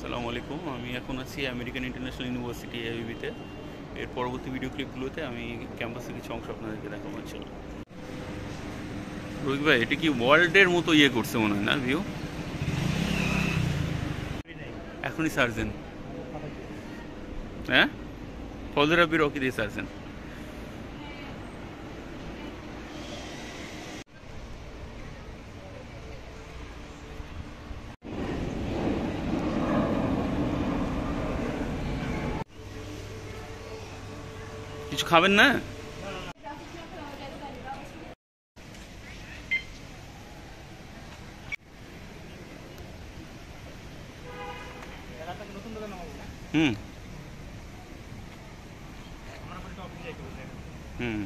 আসসালামু আলাইকুম। আমি এখন আছি আমেরিকান ইন্টারন্যাশনাল ইউনিভার্সিটি এবিবিতে। এর পরবর্তী ভিডিও ক্লিপগুলোতে আমি ক্যাম্পাসের কিছু অংশ আপনাদেরকে দেখাবো ইনশাআল্লাহ। রোহিত ভাই, এটা কি ওয়ার্ল্ডের মতো ইয়ে করছে মনে হয় না ভিউ? এখনই সার্জেন, হ্যাঁ, ফজর রাব্বি রকি দিয়ে সার্জেন। কিছু খাবেন না? হুম হুম